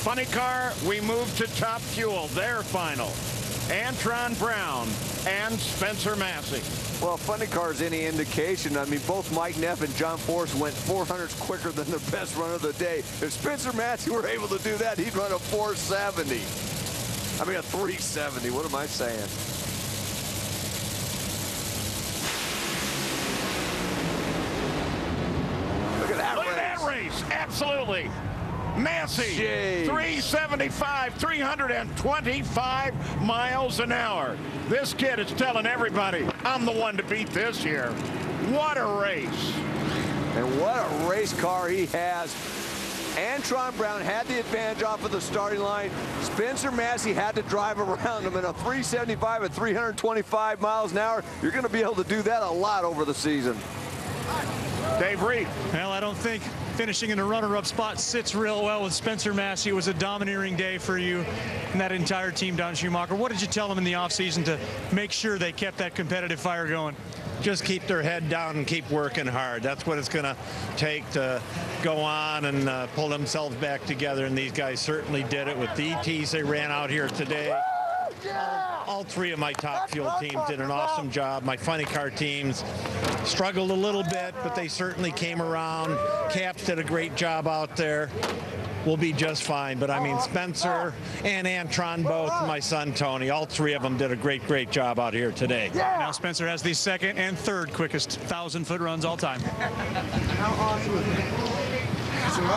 Funny car, we move to Top Fuel, their final. Antron Brown and Spencer Massey. Well, funny car is any indication. I mean, both Mike Neff and John Force went 400s quicker than their best run of the day. If Spencer Massey were able to do that, he'd run a 470. I mean, a 370. What am I saying? Look at that race. Look at that race. Absolutely. Massey, Jeez. 375, 325 miles an hour. This kid is telling everybody, I'm the one to beat this year. What a race. And what a race car he has. Antron Brown had the advantage off of the starting line. Spencer Massey had to drive around him in a 375 at 325 miles an hour. You're going to be able to do that a lot over the season. Dave Reed. Well, I don't think finishing in the runner-up spot sits real well with Spencer Massey. It was a domineering day for you and that entire team down Schumacher. What did you tell them in the offseason to make sure they kept that competitive fire going? Just keep their head down and keep working hard. That's what it's going to take to go on and pull themselves back together, and these guys certainly did it with the ETs they ran out here today. All three of my Top Fuel teams did an awesome job. My funny car teams struggled a little bit, but they certainly came around. Caps did a great job out there. We'll be just fine. But I mean, Spencer and Antron both, my son Tony, all three of them did a great job out here today. Now Spencer has the second and third quickest 1,000-foot runs all time.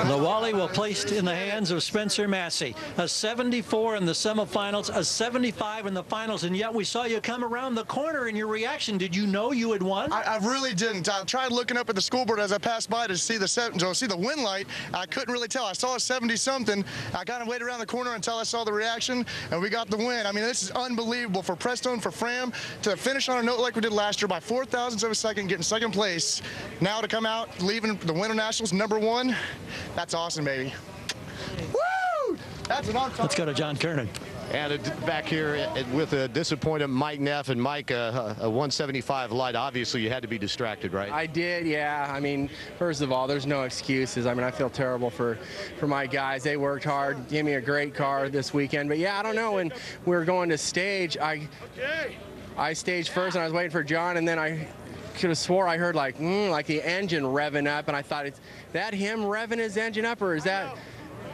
The Wally will placed in the hands of Spencer Massey. A 74 in the semifinals, a 75 in the finals, and yet we saw you come around the corner in your reaction. Did you know you had won? I really didn't. I tried looking up at the scoreboard as I passed by to see the win light. I couldn't really tell. I saw a 70-something. I kind of waited around the corner until I saw the reaction, and we got the win. I mean, this is unbelievable for Presto and for Fram to finish on a note like we did last year by 4,000ths of a second, getting second place. Now to come out, leaving the Winter Nationals #1. That's awesome, baby. Woo! That's an awesome. Let's go to John Kernan. And back here with a disappointed Mike Neff. And Mike, a 175 light, obviously you had to be distracted, right? I did, yeah. I mean, first of all, there's no excuses. I mean, I feel terrible for my guys. They worked hard, gave me a great car this weekend. But yeah, I don't know, when we were going to stage, I staged first and I was waiting for John, and then I could have swore I heard like the engine revving up, and I thought, is that him revving his engine up, or is that,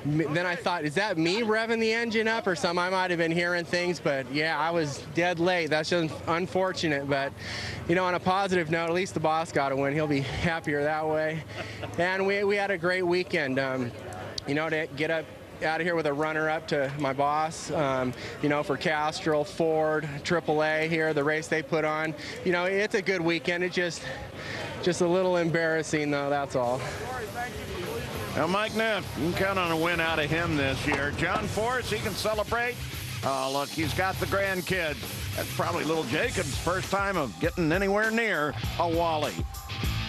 then I thought, is that me revving the engine up or something? I might have been hearing things, but yeah, I was dead late. That's just unfortunate, but you know, on a positive note, at least the boss got a win. He'll be happier that way. And we had a great weekend. You know, to get up out of here with a runner-up to my boss, you know, for Castrol, Ford, AAA here, the race they put on. You know, it's a good weekend. It's just a little embarrassing, though, that's all. Now, Mike Neff, you can count on a win out of him this year. John Force, he can celebrate. Oh, look, he's got the grandkids. That's probably little Jacob's first time of getting anywhere near a Wally.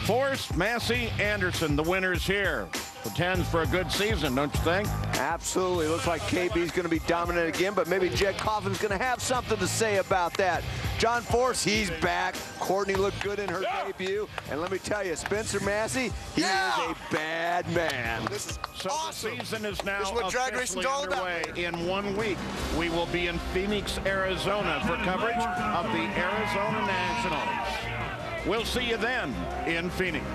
Force, Massey, Anderson, the winners here. Portends for a good season, don't you think? Absolutely. Looks like KB's going to be dominant again, but maybe Jed Coffin's going to have something to say about that. John Force, he's back. Courtney looked good in her debut. And let me tell you, Spencer Massey, he is a bad man. This is so awesome. The season is now This is what drag officially racing's all about. underway. In 1 week, we will be in Phoenix, Arizona for coverage of the Arizona Nationals. We'll see you then in Phoenix.